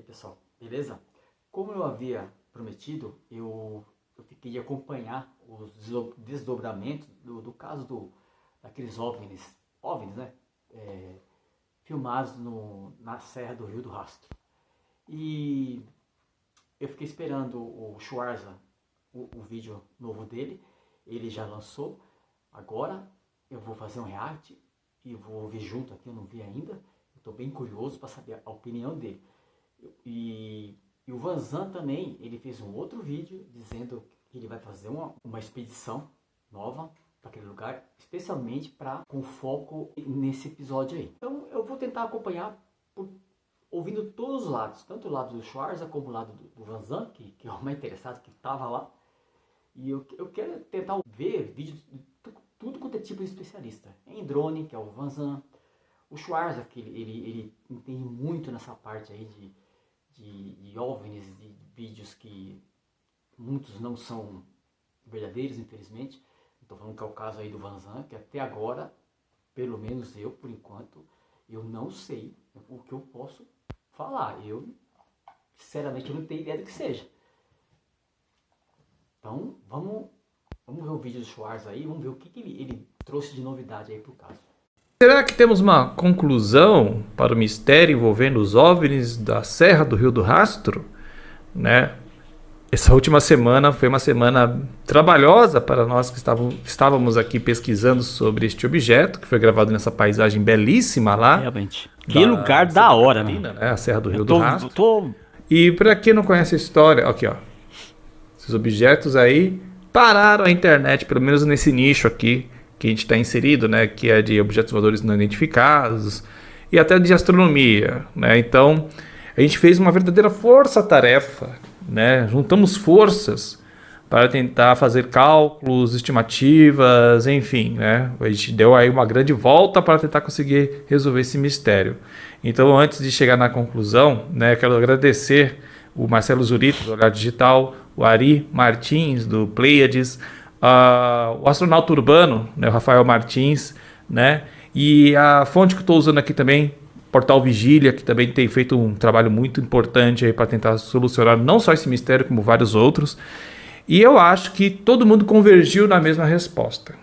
pessoal, beleza? Como eu havia prometido, eu fiquei de acompanhar os desdobramentos do caso daqueles OVNIs, né? Filmados na Serra do Rio do Rastro. E eu fiquei esperando o Schwarza, o vídeo novo dele. Ele já lançou. Agora eu vou fazer um react e vou ver junto aqui, eu não vi ainda. Estou bem curioso para saber a opinião dele. E o Vanzan também, ele fez um outro vídeo dizendo que ele vai fazer uma expedição nova para aquele lugar, especialmente com foco nesse episódio aí. Então eu vou tentar acompanhar ouvindo todos os lados, tanto o lado do Schwarza como o lado do Vanzan, que é o mais interessado, que estava lá. E eu quero tentar ver vídeos de tudo quanto é tipo de especialista. Em drone, que é o Vanzan, o Schwarza, que ele entende muito nessa parte aí de OVNIs, de vídeos que muitos não são verdadeiros, infelizmente. Estou falando que é o caso aí do Vanzan, que até agora, pelo menos eu, por enquanto, eu não sei o que eu posso falar. Eu, sinceramente, não tenho ideia do que seja. Então, vamos ver o vídeo do Schwarza aí, vamos ver o que ele trouxe de novidade aí pro caso. Será que temos uma conclusão para o mistério envolvendo os OVNIs da Serra do Rio do Rastro? Né? Essa última semana foi uma semana trabalhosa para nós que estávamos aqui pesquisando sobre este objeto, que foi gravado nessa paisagem belíssima lá. Realmente. Que lugar da hora, né? A Serra do Rio do Rastro. E para quem não conhece a história, aqui ó, esses objetos aí pararam a internet, pelo menos nesse nicho aqui que a gente está inserido, né, que é de objetos voadores não identificados e até de astronomia, né? Então a gente fez uma verdadeira força-tarefa, né? Juntamos forças para tentar fazer cálculos, estimativas, enfim, né? A gente deu aí uma grande volta para tentar conseguir resolver esse mistério. Então, antes de chegar na conclusão, né, quero agradecer o Marcelo Zurito, do Olhar Digital, o Ari Martins, do Pleiades, o astronauta urbano, né, o Rafael Martins, né, e a fonte que estou usando aqui também, Portal Vigília, que também tem feito um trabalho muito importante para tentar solucionar não só esse mistério, como vários outros. E eu acho que todo mundo convergiu na mesma resposta.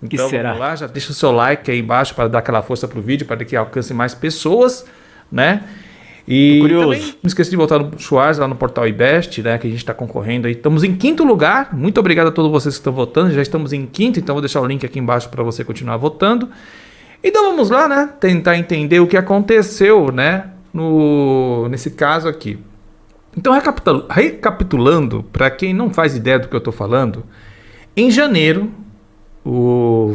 Então vamos lá, já deixa o seu like aí embaixo para dar aquela força para o vídeo, para que alcance mais pessoas, né? E também não esqueça de voltar no Schwarza, lá no Portal IBEST, né, que a gente está concorrendo aí. Estamos em 5º lugar. Muito obrigado a todos vocês que estão votando. Já estamos em 5º, então vou deixar o link aqui embaixo para você continuar votando. Então vamos lá, né, tentar entender o que aconteceu, né, nesse caso aqui. Então recapitulando, para quem não faz ideia do que eu estou falando, em janeiro, o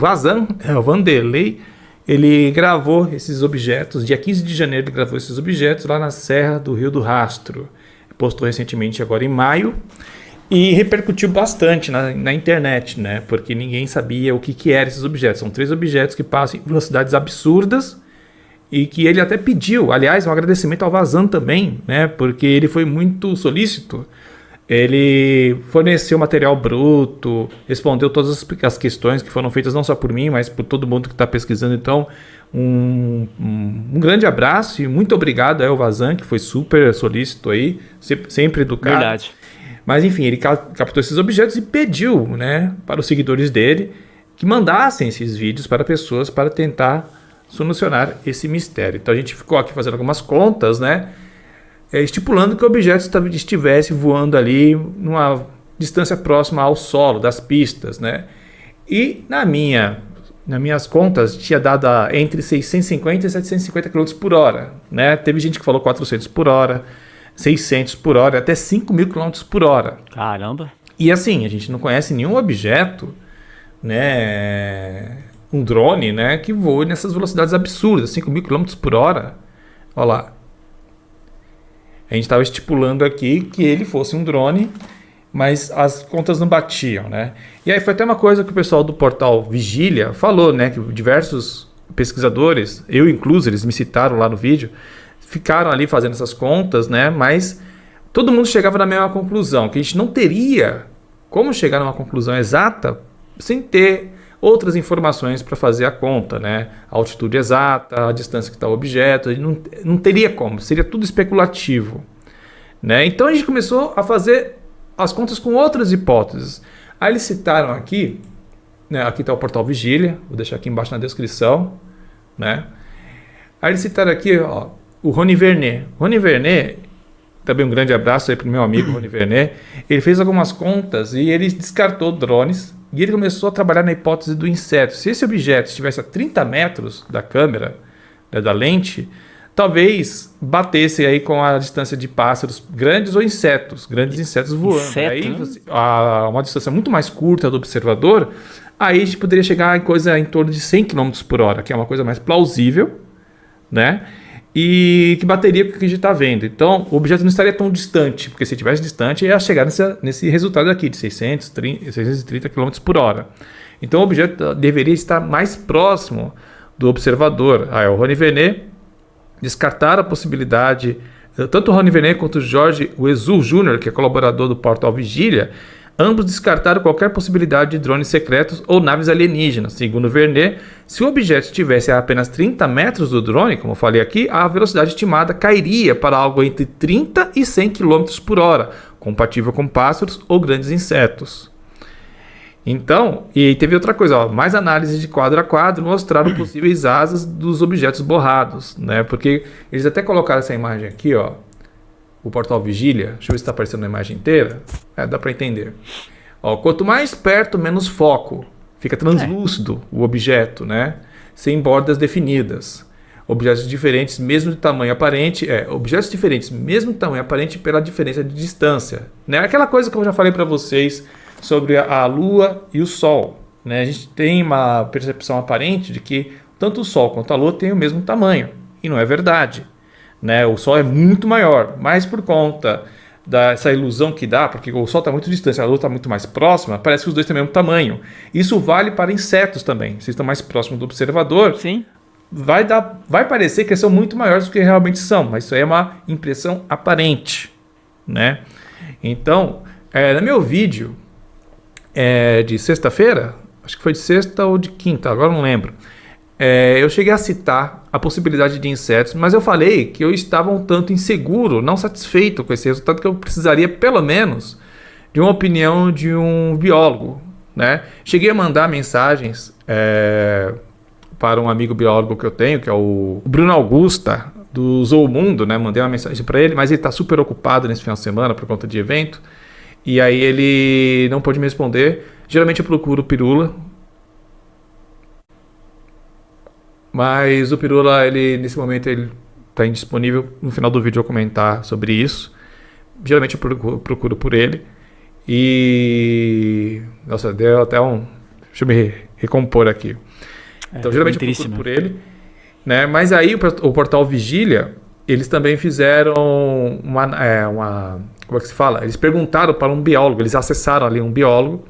Vanderlei, ele gravou esses objetos, dia 15 de janeiro ele gravou esses objetos lá na Serra do Rio do Rastro. Postou recentemente agora em maio e repercutiu bastante na internet, né? Porque ninguém sabia o que eram esses objetos. São 3 objetos que passam em velocidades absurdas e que ele até pediu, aliás, um agradecimento ao Vanzan também, né? Porque ele foi muito solícito. Ele forneceu material bruto, respondeu todas as questões que foram feitas não só por mim, mas por todo mundo que está pesquisando. Então, um grande abraço e muito obrigado ao Vanzan, que foi super solícito aí, sempre educado. Verdade. Mas enfim, ele captou esses objetos e pediu, né, para os seguidores dele que mandassem esses vídeos para pessoas para tentar solucionar esse mistério. Então a gente ficou aqui fazendo algumas contas, né? Estipulando que o objeto estivesse voando ali numa distância próxima ao solo, das pistas, né? E nas minhas contas tinha dado entre 650 e 750 km por hora, né? Teve gente que falou 400 por hora, 600 por hora, até 5.000 km por hora. Caramba! E assim, a gente não conhece nenhum objeto, né? Um drone, né? Que voe nessas velocidades absurdas, 5.000 km por hora. Olha lá. A gente estava estipulando aqui que ele fosse um drone, mas as contas não batiam, né? E aí foi até uma coisa que o pessoal do Portal Vigília falou, né? Que diversos pesquisadores, eu incluso, eles me citaram lá no vídeo, ficaram ali fazendo essas contas, né? Mas todo mundo chegava na mesma conclusão, que a gente não teria como chegar numa conclusão exata sem ter outras informações para fazer a conta, né? A altitude exata, a distância que está o objeto, não teria como, seria tudo especulativo. né? Então a gente começou a fazer as contas com outras hipóteses. Aí eles citaram aqui, né? Aqui está o portal Vigília, vou deixar aqui embaixo na descrição, né? Aí eles citaram aqui, ó, o Rony Vernet. Rony Vernet, também um grande abraço aí para o meu amigo Rony Vernet. Ele fez algumas contas e ele descartou drones e ele começou a trabalhar na hipótese do inseto. Se esse objeto estivesse a 30 metros da câmera, né, da lente, talvez batesse aí com a distância de pássaros grandes ou grandes insetos voando. Inseto, aí né? a uma distância muito mais curta do observador, aí a gente poderia chegar em coisa em torno de 100 km por hora, que é uma coisa mais plausível, né? E que bateria com o que a gente está vendo. Então, o objeto não estaria tão distante, porque se estivesse distante, ia chegar nesse resultado aqui, de 630 km por hora. Então, o objeto deveria estar mais próximo do observador. Aí, o Rony Vernet descartaram a possibilidade, tanto o Rony Vernet quanto o Jorge Wesul Jr., que é colaborador do portal Vigília, ambos descartaram qualquer possibilidade de drones secretos ou naves alienígenas. Segundo Vernet, se o objeto estivesse a apenas 30 metros do drone, como eu falei aqui, a velocidade estimada cairia para algo entre 30 e 100 km por hora, compatível com pássaros ou grandes insetos. Então, e teve outra coisa, ó, mais análises de quadro a quadro mostraram possíveis asas dos objetos borrados, né? Porque eles até colocaram essa imagem aqui, ó, o portal Vigília. Deixa eu ver se está aparecendo na imagem inteira. Dá para entender. Ó, quanto mais perto, menos foco. Fica translúcido o objeto, né? Sem bordas definidas. Objetos diferentes, mesmo de tamanho aparente. Objetos diferentes, mesmo de tamanho aparente, pela diferença de distância. Né? Aquela coisa que eu já falei para vocês sobre a Lua e o Sol. Né? A gente tem uma percepção aparente de que tanto o Sol quanto a Lua têm o mesmo tamanho. E não é verdade. Né? O Sol é muito maior, mas por conta dessa ilusão que dá, porque o Sol está muito distante, a Lua está muito mais próxima, parece que os dois têm o mesmo tamanho. Isso vale para insetos também. Se estão mais próximos do observador, Sim. vai parecer que eles são muito maiores do que realmente são, mas isso aí é uma impressão aparente. Né? Então, no meu vídeo de sexta-feira, acho que foi de sexta ou de quinta, agora não lembro, eu cheguei a citar a possibilidade de insetos, mas eu falei que eu estava um tanto inseguro, não satisfeito com esse resultado, que eu precisaria pelo menos de uma opinião de um biólogo. Né? Cheguei a mandar mensagens para um amigo biólogo que eu tenho, que é o Bruno Augusta, do Zoomundo, né? Mandei uma mensagem para ele, mas ele está super ocupado nesse final de semana por conta de evento, e aí ele não pôde me responder. Geralmente eu procuro o Pirula, mas o Pirula, nesse momento, ele está indisponível. No final do vídeo eu vou comentar sobre isso. Geralmente eu procuro por ele. E... Nossa, deu até um... Deixa eu me recompor aqui. Então, geralmente eu procuro por ele. Né? Mas aí o portal Vigília, eles também fizeram uma... Como é que se fala? Eles perguntaram para um biólogo. Eles acessaram ali um biólogo.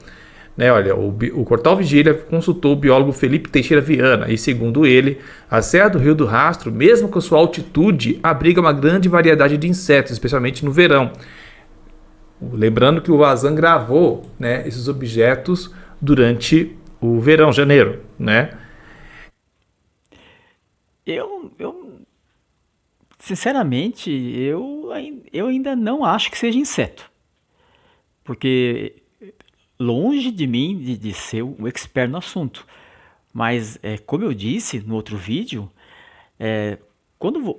Né, olha, o portal Vigília consultou o biólogo Felipe Teixeira Viana e, segundo ele, a Serra do Rio do Rastro, mesmo com sua altitude, abriga uma grande variedade de insetos, especialmente no verão. Lembrando que o Vazan gravou, né, esses objetos durante o verão, janeiro. Né? Eu sinceramente, eu ainda não acho que seja inseto. Porque... longe de mim de ser um expert no assunto, mas como eu disse no outro vídeo, quando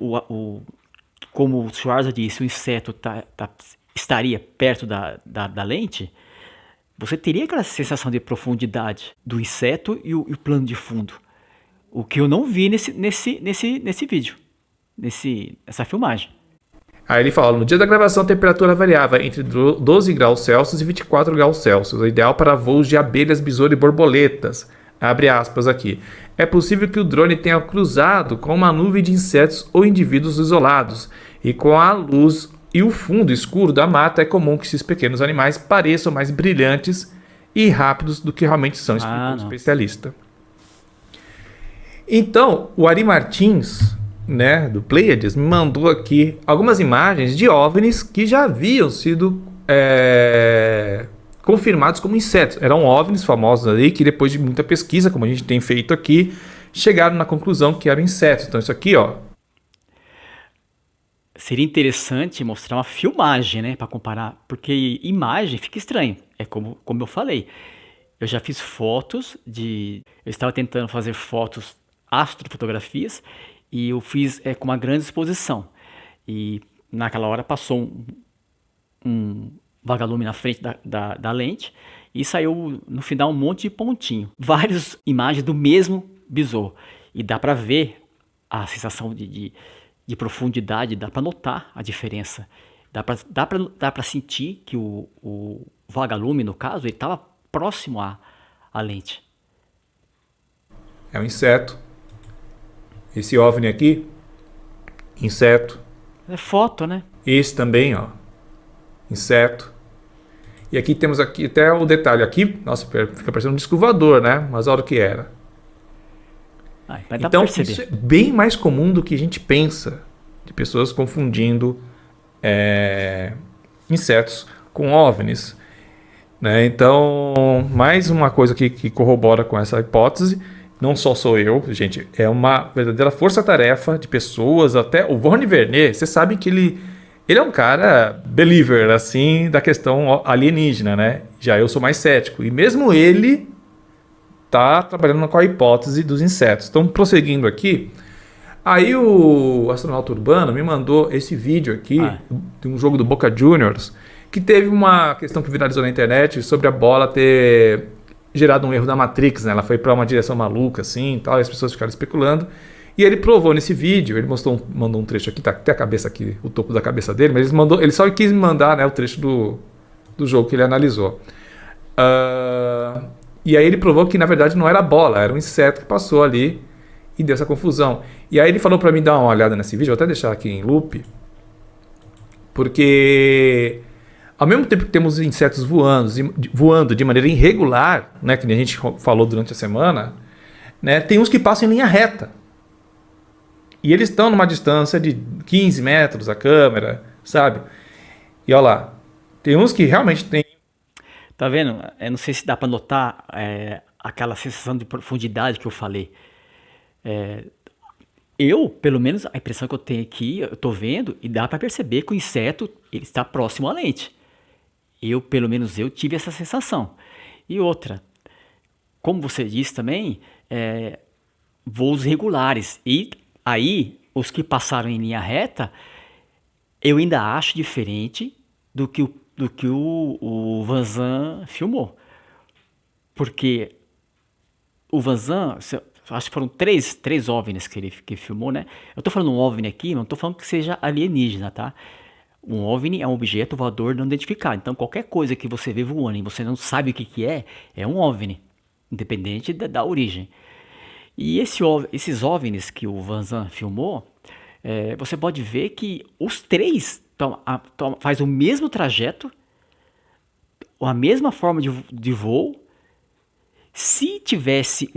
como o Schwarza disse, o inseto estaria perto da lente, você teria aquela sensação de profundidade do inseto e o plano de fundo, o que eu não vi nesse vídeo, nessa filmagem. Aí ele fala, no dia da gravação a temperatura variava entre 12 graus Celsius e 24 graus Celsius, o ideal para voos de abelhas, besouro e borboletas. Abre aspas aqui. É possível que o drone tenha cruzado com uma nuvem de insetos ou indivíduos isolados, e com a luz e o fundo escuro da mata é comum que esses pequenos animais pareçam mais brilhantes e rápidos do que realmente são, explicou o especialista. Então, o Ari Martins... né, do Pleiades, me mandou aqui algumas imagens de OVNIs que já haviam sido confirmados como insetos. Eram OVNIs famosos ali que, depois de muita pesquisa, como a gente tem feito aqui, chegaram na conclusão que eram insetos. Então isso aqui, ó, seria interessante mostrar uma filmagem, né, para comparar, porque imagem fica estranho. É como eu falei. Eu já fiz fotos eu estava tentando fazer fotos, astrofotografias, e eu fiz com uma grande exposição. E naquela hora passou um vagalume na frente da lente e saiu no final um monte de pontinho. Várias imagens do mesmo besouro. E dá para ver a sensação de profundidade, dá para notar a diferença. Dá para sentir que o vagalume, no caso, ele estava próximo à lente. É um inseto. Esse OVNI aqui, inseto. É foto, né? Esse também, ó, inseto. E aqui temos aqui até o detalhe aqui, nossa, fica parecendo um disco voador, né? Mas olha o que era. Então isso é bem mais comum do que a gente pensa, de pessoas confundindo insetos com OVNIs, né? Então, mais uma coisa que corrobora com essa hipótese. Não só sou eu, gente, é uma verdadeira força-tarefa de pessoas, até o Verne Vernet, você sabe que ele é um cara believer, assim, da questão alienígena, né? Já eu sou mais cético, e mesmo ele tá trabalhando com a hipótese dos insetos. Então, prosseguindo aqui, aí o astronauta urbano me mandou esse vídeo aqui, de um jogo do Boca Juniors, que teve uma questão que viralizou na internet sobre a bola ter gerado um erro da Matrix, né? Ela foi para uma direção maluca, assim, tal, e as pessoas ficaram especulando. E ele provou nesse vídeo, ele mandou um trecho aqui, tá até a cabeça aqui, o topo da cabeça dele, mas ele só quis me mandar, né, o trecho do jogo que ele analisou. E aí ele provou que, na verdade, não era bola, era um inseto que passou ali e deu essa confusão. E aí ele falou para mim dar uma olhada nesse vídeo, vou até deixar aqui em loop, porque ao mesmo tempo que temos insetos voando de maneira irregular, né, que a gente falou durante a semana, né, tem uns que passam em linha reta. E eles estão numa distância de 15 metros a câmera, sabe? E olha lá, tem uns que realmente tem... Tá vendo? Eu não sei se dá para notar aquela sensação de profundidade que eu falei. Pelo menos, a impressão que eu tenho aqui, eu tô vendo, e dá para perceber que o inseto ele está próximo à lente. Pelo menos eu tive essa sensação. E outra, como você disse também, voos regulares. E aí, os que passaram em linha reta, eu ainda acho diferente do que o Vanzan filmou. Porque o Vanzan, acho que foram três OVNIs que ele filmou, né? Eu tô falando um OVNI aqui, não tô falando que seja alienígena, tá? Um OVNI é um objeto voador não identificado. Então, qualquer coisa que você vê voando e você não sabe o que é um OVNI, independente da origem. E esses OVNIs que o Vanzan filmou, você pode ver que os três faz o mesmo trajeto, a mesma forma de voo. Se tivesse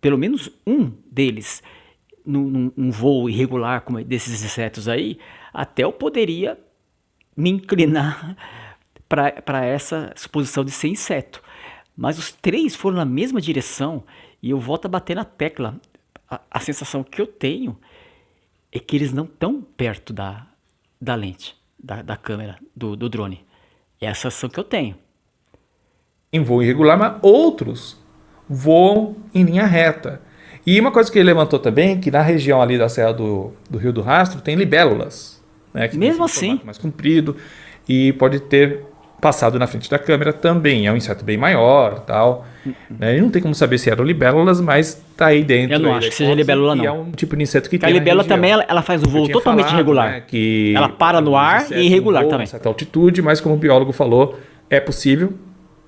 pelo menos um deles num voo irregular como desses insetos aí, até eu poderia me inclinar para essa suposição de ser inseto. Mas os três foram na mesma direção e eu volto a bater na tecla. A sensação que eu tenho é que eles não estão perto da lente, da câmera, do drone. É a sensação que eu tenho. Em voo irregular, mas outros voam em linha reta. E uma coisa que ele levantou também é que na região ali da Serra do Rio do Rastro tem libélulas, né, que mesmo assim mais comprido e pode ter passado na frente da câmera também. É um inseto bem maior, tal. Né? E não tem como saber se eram libélulas, mas tá aí dentro. Eu não acho que seja libélula, não. E é um tipo de inseto que tem. A libélula também ela faz um voo totalmente irregular. Né, que ela para no ar e irregular também. A certa altitude, mas como o biólogo falou, é possível.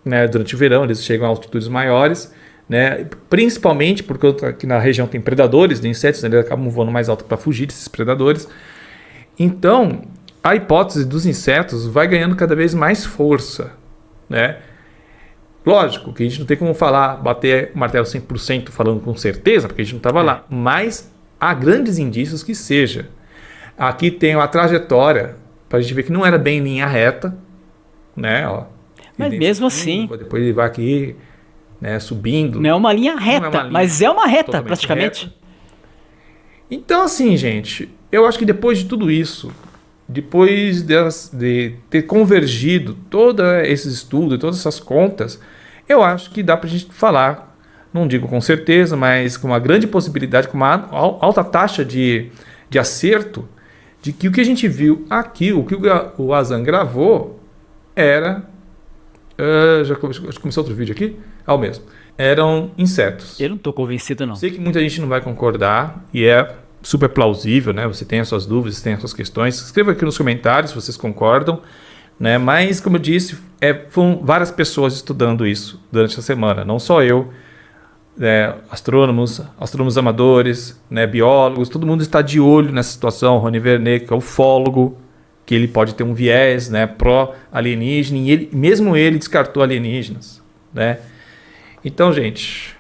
Né, durante o verão eles chegam a altitudes maiores, né, principalmente porque aqui na região tem predadores de insetos, né, eles acabam voando mais alto para fugir desses predadores. Então, a hipótese dos insetos vai ganhando cada vez mais força, né? Lógico que a gente não tem como bater o martelo 100% falando com certeza, porque a gente não estava lá, mas há grandes indícios que seja. Aqui tem a trajetória, para a gente ver que não era bem em linha reta, né? Ó, mas mesmo assim... Depois ele vai aqui, né, subindo. Não é uma linha reta, mas é uma reta, praticamente. Reta. Então, assim, gente, eu acho que depois de tudo isso, depois de ter convergido todos esses estudos, todas essas contas, eu acho que dá para a gente falar, não digo com certeza, mas com uma grande possibilidade, com uma alta taxa de acerto, de que o que a gente viu aqui, o que o Azan gravou, era... já começou outro vídeo aqui? O mesmo. Eram insetos. Eu não tô convencido, não. Sei que muita gente não vai concordar e é super plausível, né? Você tem as suas dúvidas, tem as suas questões. Escreva aqui nos comentários se vocês concordam, né? Mas, como eu disse, foram várias pessoas estudando isso durante a semana. Não só eu, astrônomos amadores, né? Biólogos, todo mundo está de olho nessa situação. Rony Vernet, que é ufólogo, que ele pode ter um viés, né, pró-alienígena, e mesmo ele descartou alienígenas, né? Então, gente,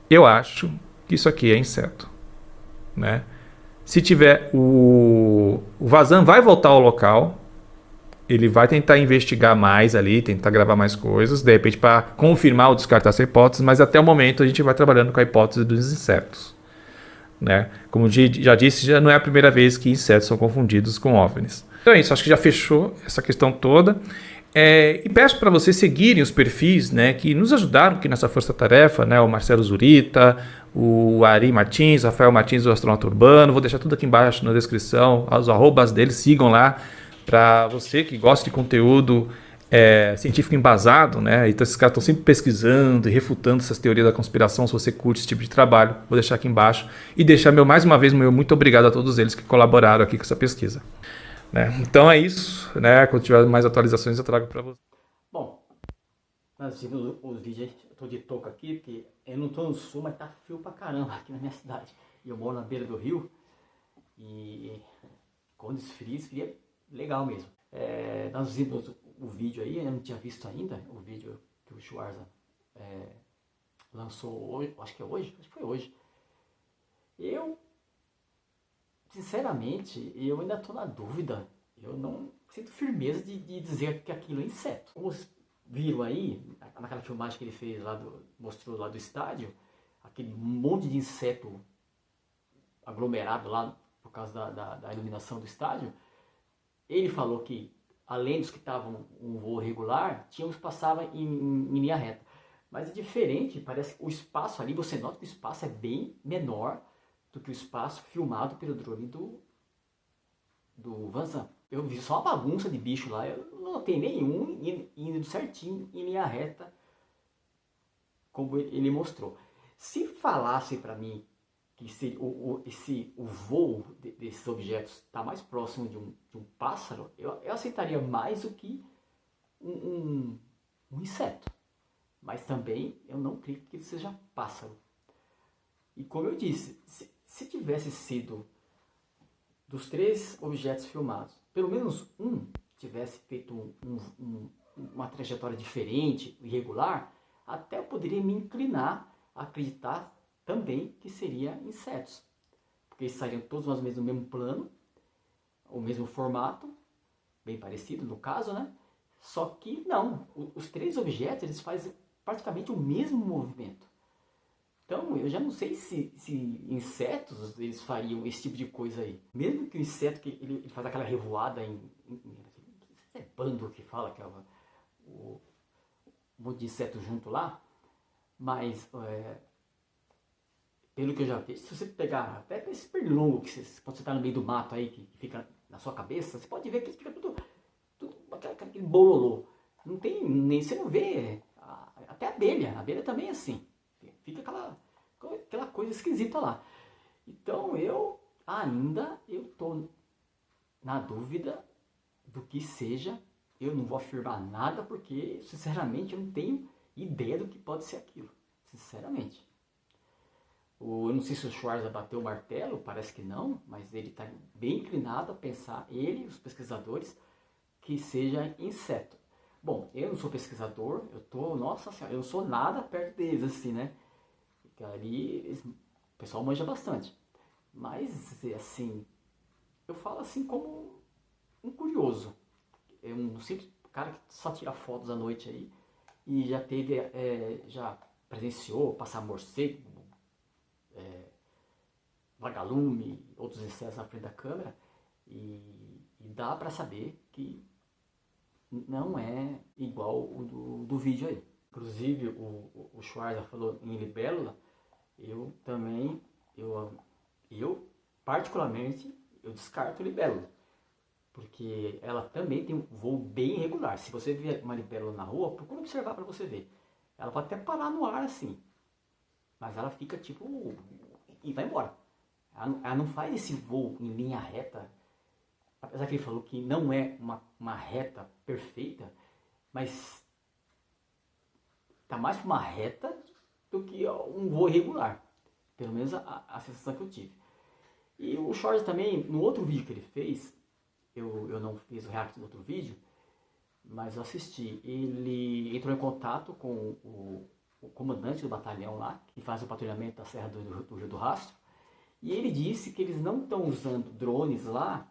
eu acho que isso aqui é inseto, né? Se tiver o Vazan vai voltar ao local, ele vai tentar investigar mais ali, tentar gravar mais coisas, de repente para confirmar ou descartar essa hipótese, mas até o momento a gente vai trabalhando com a hipótese dos insetos, né? Como já disse, já não é a primeira vez que insetos são confundidos com OVNIs. Então é isso, acho que já fechou essa questão toda. E peço para vocês seguirem os perfis, né, que nos ajudaram aqui nessa força-tarefa, né, o Marcelo Zurita, o Ari Martins, Rafael Martins, do Astronauta Urbano. Vou deixar tudo aqui embaixo na descrição, os arrobas deles, sigam lá, para você que gosta de conteúdo científico embasado, né? Então esses caras estão sempre pesquisando e refutando essas teorias da conspiração. Se você curte esse tipo de trabalho, vou deixar aqui embaixo e deixar mais uma vez meu muito obrigado a todos eles que colaboraram aqui com essa pesquisa. Né? Então é isso, né? Quando tiver mais atualizações eu trago para você. Bom, nós vimos os vídeos, eu tô de touca aqui, porque eu não tô no sul, mas tá frio pra caramba aqui na minha cidade. E eu moro na beira do rio, e quando esfria legal mesmo. Nós vimos o vídeo aí, eu não tinha visto ainda, o vídeo que o Schwarza lançou hoje, acho que foi hoje. Eu, sinceramente, eu ainda estou na dúvida, eu não sinto firmeza de dizer que aquilo é inseto. Como viram aí, naquela filmagem que ele fez mostrou lá do estádio, aquele monte de inseto aglomerado lá por causa da iluminação do estádio. Ele falou que, além dos que estavam um voo regular, tinha os que passavam em linha reta. Mas é diferente, parece que o espaço ali, você nota que o espaço é bem menor do que o espaço filmado pelo drone do Vazan. Eu vi só uma bagunça de bicho lá, eu não notei nenhum indo certinho em linha reta, como ele mostrou. Se falasse para mim que o voo desses objetos está mais próximo de um pássaro, eu aceitaria mais do que um inseto. Mas também eu não creio que ele seja pássaro. E como eu disse, se tivesse sido dos 3 objetos filmados, pelo menos um tivesse feito uma trajetória diferente, irregular, até eu poderia me inclinar a acreditar também que seria insetos, porque eles estariam todos mais ou menos no mesmo plano, o mesmo formato, bem parecido no caso, né? Só que não, os 3 objetos eles fazem praticamente o mesmo movimento. Então eu já não sei se insetos eles fariam esse tipo de coisa aí. Mesmo que o inseto que ele faz aquela revoada é bando que fala, que é um monte de inseto junto lá, mas pelo que eu já vi, se você pegar até esse pernilongo, que quando você está no meio do mato aí, que fica na sua cabeça, você pode ver que fica tudo aquele bololô. Não tem, nem você não vê, até a abelha também é assim. Fica aquela coisa esquisita lá. Então eu estou na dúvida do que seja. Eu não vou afirmar nada porque, sinceramente, eu não tenho ideia do que pode ser aquilo. Sinceramente. Eu não sei se o Schwarza bateu o martelo, parece que não, mas ele está bem inclinado a pensar, ele e os pesquisadores, que seja inseto. Bom, eu não sou pesquisador, nossa senhora, eu não sou nada perto deles, assim, né? Porque ali o pessoal manja bastante. Mas, assim, eu falo assim como um curioso. É um simples cara que só tira fotos à noite aí e já presenciou passar morcego, vagalume, outros insetos na frente da câmera e dá para saber que não é igual o do vídeo aí. Inclusive o Schwarzer falou em libélula, eu também, eu particularmente, eu descarto libélula. Porque ela também tem um voo bem irregular. Se você ver uma libélula na rua, procura observar para você ver. Ela pode até parar no ar assim, mas ela fica tipo e vai embora. Ela não faz esse voo em linha reta, apesar que ele falou que não é uma reta perfeita, mas tá mais para uma reta do que um voo irregular. Pelo menos a sensação que eu tive. E o Schwarzer também, no outro vídeo que ele fez, eu não fiz o react do outro vídeo, mas eu assisti. Ele entrou em contato com o comandante do batalhão lá, que faz o patrulhamento da Serra do Rio do Rastro, e ele disse que eles não estão usando drones lá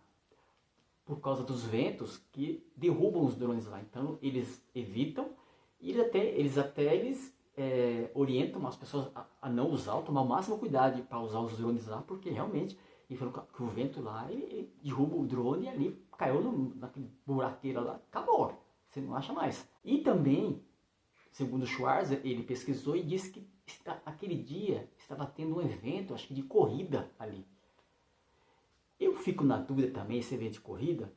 por causa dos ventos que derrubam os drones lá. Então eles evitam e eles orientam as pessoas a não usar, tomar o máximo cuidado para usar os drones lá, porque realmente ele falou que o vento lá ele derruba o drone e ali caiu naquele buraqueira lá, acabou, você não acha mais. E também, segundo o Schwarzer, ele pesquisou e disse que aquele dia estava tendo um evento, acho que de corrida ali. Eu fico na dúvida também esse evento de corrida,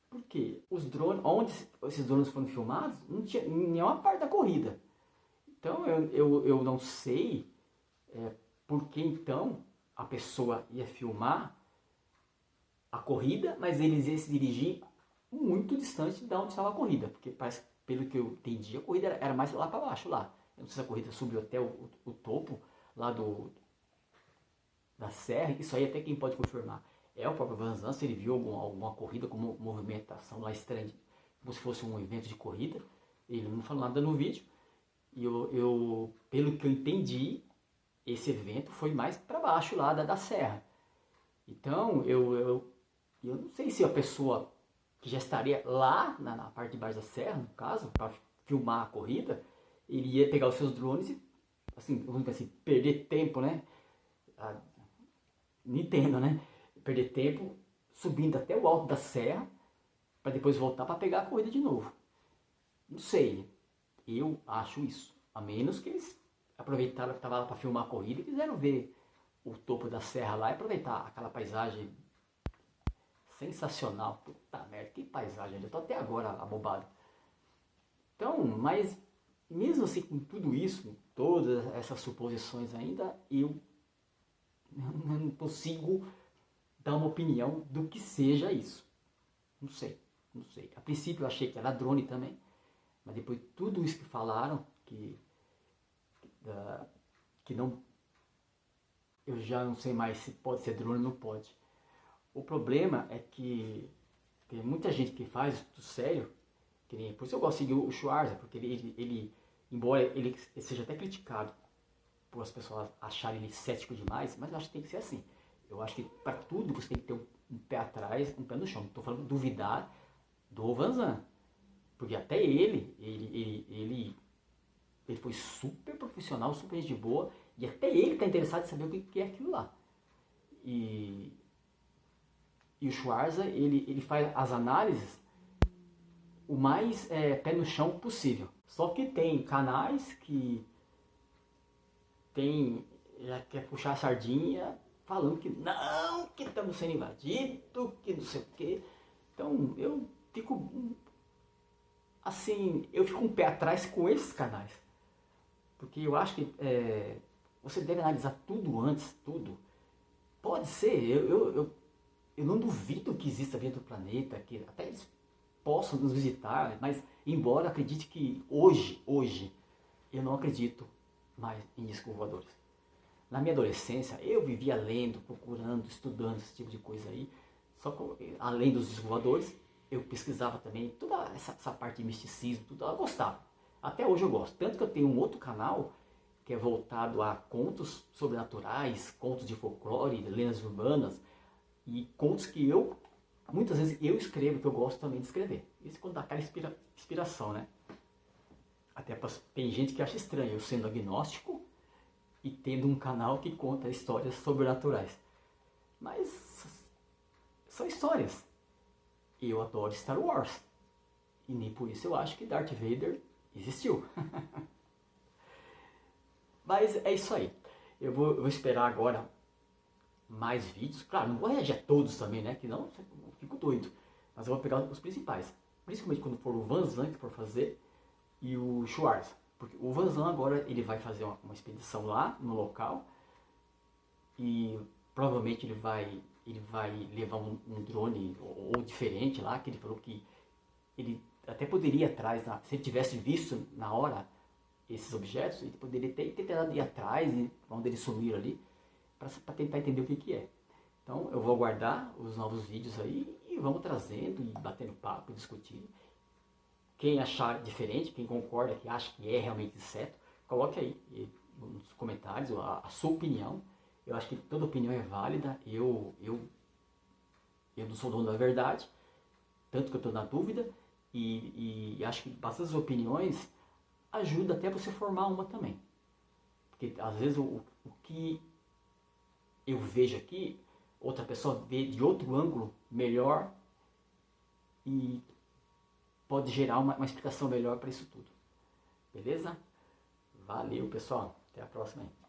porque os drones, onde esses drones foram filmados, não tinha nenhuma parte da corrida. Então eu não sei por que então a pessoa ia filmar a corrida, mas eles iam se dirigir muito distante de onde estava a corrida, porque parece, pelo que eu entendi, a corrida era mais lá para baixo, lá. Eu não sei se a corrida subiu até o topo lá da serra, isso aí até quem pode confirmar é o próprio Vanzan, se ele viu alguma corrida com movimentação lá estranha, como se fosse um evento de corrida. Ele não falou nada no vídeo, e pelo que eu entendi, esse evento foi mais para baixo lá da serra. Então eu não sei se a pessoa que já estaria lá na parte de baixo da serra, no caso, para filmar a corrida, ele ia pegar os seus drones e, assim, vamos dizer assim, perder tempo, né? Nintendo, né? Perder tempo subindo até o alto da serra para depois voltar para pegar a corrida de novo. Não sei, eu acho isso. A menos que eles aproveitaram que estava lá para filmar a corrida e quiseram ver o topo da serra lá e aproveitar aquela paisagem sensacional. Puta merda, que paisagem, eu tô até agora abobado. Então, mas mesmo assim com tudo isso, todas essas suposições ainda, eu não consigo dar uma opinião do que seja isso. Não sei. A princípio eu achei que era drone também, mas depois tudo isso que falaram, que não, eu já não sei mais se pode ser drone ou não pode. O problema é que tem muita gente que faz tudo sério, por isso eu gosto de seguir o Schwarzer, porque ele embora ele seja até criticado por as pessoas acharem ele cético demais, mas eu acho que tem que ser assim. Eu acho que para tudo você tem que ter um pé atrás, um pé no chão. Não estou falando de duvidar do Vanzan, porque até ele foi super profissional, super de boa, e até ele está interessado em saber o que é aquilo lá. E o Schwarzer, ele faz as análises o mais pé no chão possível. Só que tem canais que já quer puxar a sardinha, falando que não, que estamos sendo invadidos, que não sei o quê. Então eu fico assim, um pé atrás com esses canais. Porque eu acho que você deve analisar tudo antes, tudo. Pode ser, eu não duvido que exista vida do planeta, que até eles possam nos visitar, mas embora acredite que hoje, eu não acredito mais em discos voadores. Na minha adolescência, eu vivia lendo, procurando, estudando esse tipo de coisa aí. Só que, além dos discos voadores, eu pesquisava também toda essa parte de misticismo, tudo, eu gostava. Até hoje eu gosto. Tanto que eu tenho um outro canal que é voltado a contos sobrenaturais, contos de folclore, lendas urbanas e contos que muitas vezes eu escrevo, que eu gosto também de escrever. Isso quando dá aquela inspiração, né? Até tem gente que acha estranho eu sendo agnóstico e tendo um canal que conta histórias sobrenaturais. Mas são histórias. eu adoro Star Wars. E nem por isso eu acho que Darth Vader existiu. Mas é isso aí. Eu vou esperar agora mais vídeos. Claro, não vou reagir a todos também, né? Que não, eu fico doido. Mas eu vou pegar os principais. Principalmente quando for o Van Zan que for fazer e o Schwarz. Porque o Van Zan agora ele vai fazer uma expedição lá no local. E provavelmente ele vai levar um drone ou diferente lá. Que ele falou que ele até poderia ir atrás. Se ele tivesse visto na hora esses objetos, ele poderia ter tentado ir atrás, onde eles sumiram ali, para tentar entender o que é. Então eu vou aguardar os novos vídeos aí e vamos trazendo e batendo papo, discutindo. Quem achar diferente, quem concorda, que acha que é realmente inseto, coloque aí nos comentários a sua opinião. Eu acho que toda opinião é válida. Eu não sou dono da verdade, tanto que eu estou na dúvida, e acho que bastante opiniões ajuda até você formar uma também. Porque às vezes o que eu vejo aqui, outra pessoa vê de outro ângulo melhor e pode gerar uma explicação melhor para isso tudo. Beleza? Valeu, pessoal. Até a próxima aí.